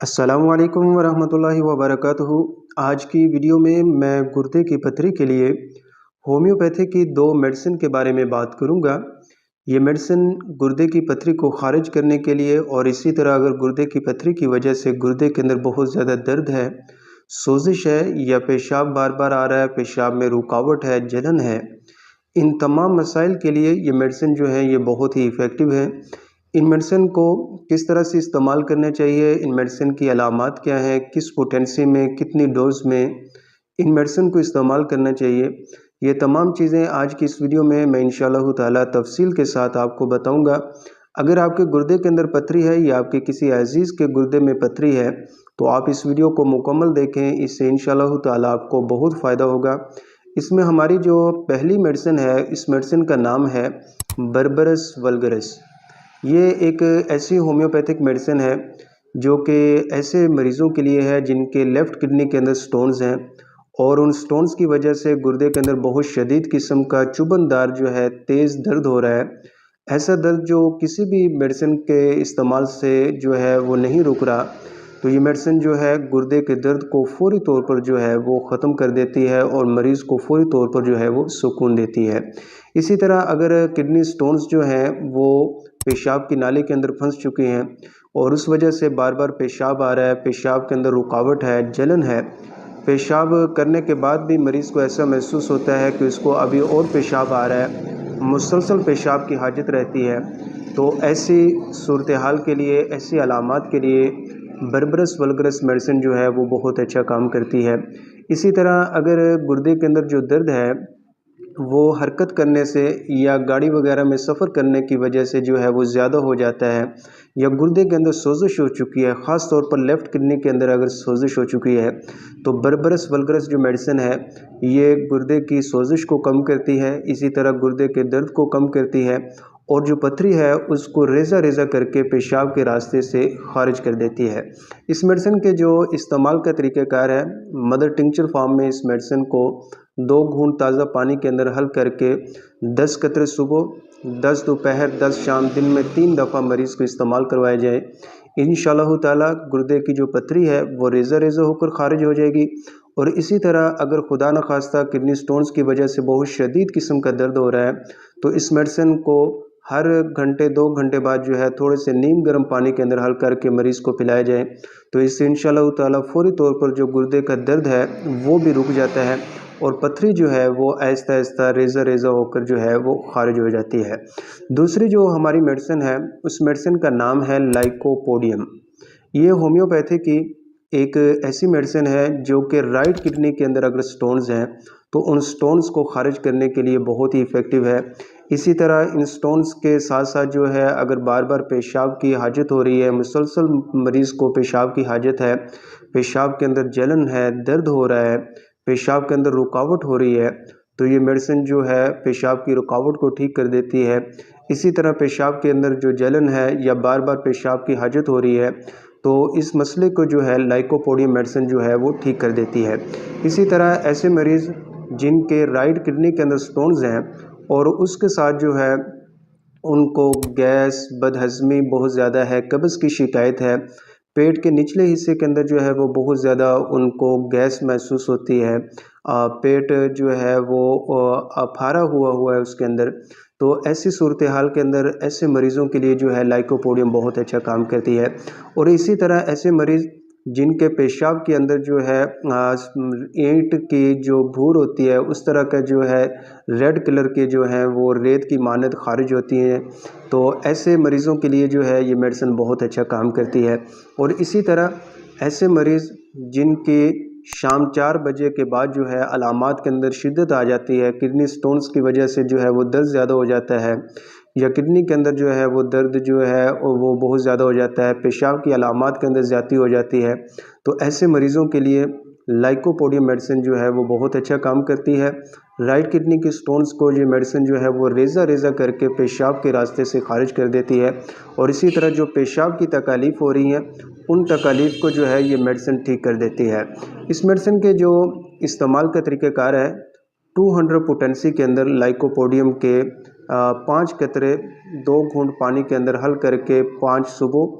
السلام علیکم ورحمۃ اللہ وبرکاتہ۔ آج کی ویڈیو میں گردے کی پتھری کے لیے ہومیوپیتھی کی دو میڈیسن کے بارے میں بات کروں گا۔ یہ میڈیسن گردے کی پتھری کو خارج کرنے کے لیے، اور اسی طرح اگر گردے کی پتھری کی وجہ سے گردے کے اندر بہت زیادہ درد ہے، سوزش ہے، یا پیشاب بار بار آ رہا ہے، پیشاب میں رکاوٹ ہے، جلن ہے، ان تمام مسائل کے لیے یہ میڈیسن جو ہے یہ بہت ہی ایفیکٹو ہے۔ ان میڈیسن کو کس طرح سے استعمال کرنا چاہیے، ان میڈیسن کی علامات کیا ہیں، کس پوٹینسی میں، کتنی ڈوز میں ان میڈیسن کو استعمال کرنا چاہیے، یہ تمام چیزیں آج کی اس ویڈیو میں انشاءاللہ تعالی تفصیل کے ساتھ آپ کو بتاؤں گا۔ اگر آپ کے گردے کے اندر پتھری ہے یا آپ کے کسی عزیز کے گردے میں پتھری ہے تو آپ اس ویڈیو کو مکمل دیکھیں، اس سے انشاءاللہ تعالی آپ کو بہت فائدہ ہوگا۔ اس میں ہماری جو پہلی میڈیسن ہے، اس میڈیسن کا نام ہے بربرس ولگرس۔ یہ ایک ایسی ہومیوپیتھک میڈیسن ہے جو کہ ایسے مریضوں کے لیے ہے جن کے لیفٹ کڈنی کے اندر سٹونز ہیں، اور ان سٹونز کی وجہ سے گردے کے اندر بہت شدید قسم کا چبھن دار جو ہے تیز درد ہو رہا ہے۔ ایسا درد جو کسی بھی میڈیسن کے استعمال سے جو ہے وہ نہیں رک رہا، تو یہ میڈیسن جو ہے گردے کے درد کو فوری طور پر جو ہے وہ ختم کر دیتی ہے، اور مریض کو فوری طور پر جو ہے وہ سکون دیتی ہے۔ اسی طرح اگر کڈنی سٹونز جو ہیں وہ پیشاب کی نالی کے اندر پھنس چکی ہیں، اور اس وجہ سے بار بار پیشاب آ رہا ہے، پیشاب کے اندر رکاوٹ ہے، جلن ہے، پیشاب کرنے کے بعد بھی مریض کو ایسا محسوس ہوتا ہے کہ اس کو ابھی اور پیشاب آ رہا ہے، مسلسل پیشاب کی حاجت رہتی ہے، تو ایسی صورتحال کے لیے، ایسی علامات کے لیے بربرس ولگرس میڈیسن جو ہے وہ بہت اچھا کام کرتی ہے۔ اسی طرح اگر گردے کے اندر جو درد ہے وہ حرکت کرنے سے یا گاڑی وغیرہ میں سفر کرنے کی وجہ سے جو ہے وہ زیادہ ہو جاتا ہے، یا گردے کے اندر سوزش ہو چکی ہے، خاص طور پر لیفٹ کڈنی کے اندر اگر سوزش ہو چکی ہے، تو بربرس ولگرس جو میڈیسن ہے یہ گردے کی سوزش کو کم کرتی ہے، اسی طرح گردے کے درد کو کم کرتی ہے، اور جو پتھری ہے اس کو ریزہ ریزہ کر کے پیشاب کے راستے سے خارج کر دیتی ہے۔ اس میڈیسن کے جو استعمال کا طریقہ کار ہے، مدر ٹنکچر فارم میں اس میڈیسن کو 2 گھونٹ تازہ پانی کے اندر حل کر کے 10 قطرے صبح، 10 دوپہر، 10 شام، دن میں 3 دفعہ مریض کو استعمال کروایا جائے، انشاءاللہ تعالی گردے کی جو پتھری ہے وہ ریزہ ریزہ ہو کر خارج ہو جائے گی۔ اور اسی طرح اگر خدا نخواستہ کڈنی سٹونز کی وجہ سے بہت شدید قسم کا درد ہو رہا ہے تو اس میڈیسن کو ہر گھنٹے 2 گھنٹے بعد جو ہے تھوڑے سے نیم گرم پانی کے اندر حل کر کے مریض کو پلایا جائے، تو اس سے انشاءاللہ تعالی فوری طور پر جو گردے کا درد ہے وہ بھی رک جاتا ہے، اور پتھری جو ہے وہ آہستہ آہستہ ریزہ ریزہ ہو کر جو ہے وہ خارج ہو جاتی ہے۔ دوسری جو ہماری میڈیسن ہے اس میڈیسن کا نام ہے لائکوپوڈیم۔ یہ ہومیوپیتھی کی ایک ایسی میڈیسن ہے جو کہ رائٹ کڈنی کے اندر اگر سٹونز ہیں تو ان سٹونز کو خارج کرنے کے لیے بہت ہی ایفیکٹو ہے۔ اسی طرح ان سٹونز کے ساتھ ساتھ جو ہے اگر بار بار پیشاب کی حاجت ہو رہی ہے، مسلسل مریض کو پیشاب کی حاجت ہے، پیشاب کے اندر جلن ہے، درد ہو رہا ہے، پیشاب کے اندر رکاوٹ ہو رہی ہے، تو یہ میڈیسن جو ہے پیشاب کی رکاوٹ کو ٹھیک کر دیتی ہے۔ اسی طرح پیشاب کے اندر جو جلن ہے یا بار بار پیشاب کی حاجت ہو رہی ہے تو اس مسئلے کو جو ہے لائکوپوڈیم میڈیسن جو ہے وہ ٹھیک کر دیتی ہے۔ اسی طرح ایسے مریض جن کے رائٹ کڈنی کے اندر سٹونز ہیں اور اس کے ساتھ جو ہے ان کو گیس، بدہضمی بہت زیادہ ہے، قبض کی شکایت ہے، پیٹ کے نچلے حصے کے اندر جو ہے وہ بہت زیادہ ان کو گیس محسوس ہوتی ہے، پیٹ جو ہے وہ پھارا ہوا ہے اس کے اندر، تو ایسی صورتحال کے اندر ایسے مریضوں کے لیے جو ہے لائکوپوڈیم بہت اچھا کام کرتی ہے۔ اور اسی طرح ایسے مریض جن کے پیشاب کے اندر جو ہے اینٹ کی جو بھور ہوتی ہے اس طرح کا جو ہے ریڈ کلر کے جو ہیں وہ ریت کی مانند خارج ہوتی ہیں، تو ایسے مریضوں کے لیے جو ہے یہ میڈیسن بہت اچھا کام کرتی ہے۔ اور اسی طرح ایسے مریض جن کی شام 4 بجے کے بعد جو ہے علامات کے اندر شدت آ جاتی ہے، کڈنی سٹونز کی وجہ سے جو ہے وہ درد زیادہ ہو جاتا ہے، یا کڈنی کے اندر جو ہے وہ درد جو ہے وہ بہت زیادہ ہو جاتا ہے، پیشاب کی علامات کے اندر زیادتی ہو جاتی ہے، تو ایسے مریضوں کے لیے لائکوپوڈیم میڈیسن جو ہے وہ بہت اچھا کام کرتی ہے۔ رائٹ کڈنی کی سٹونز کو یہ میڈیسن جو ہے وہ ریزہ ریزہ کر کے پیشاب کے راستے سے خارج کر دیتی ہے، اور اسی طرح جو پیشاب کی تکالیف ہو رہی ہیں ان تکالیف کو جو ہے یہ میڈیسن ٹھیک کر دیتی ہے۔ اس میڈیسن کے جو استعمال کا طریقہ کار ہے، 200 پوٹینسی کے اندر لائکوپوڈیم کے 5 قطرے 2 گھونٹ پانی کے اندر حل کر کے 5 صبح،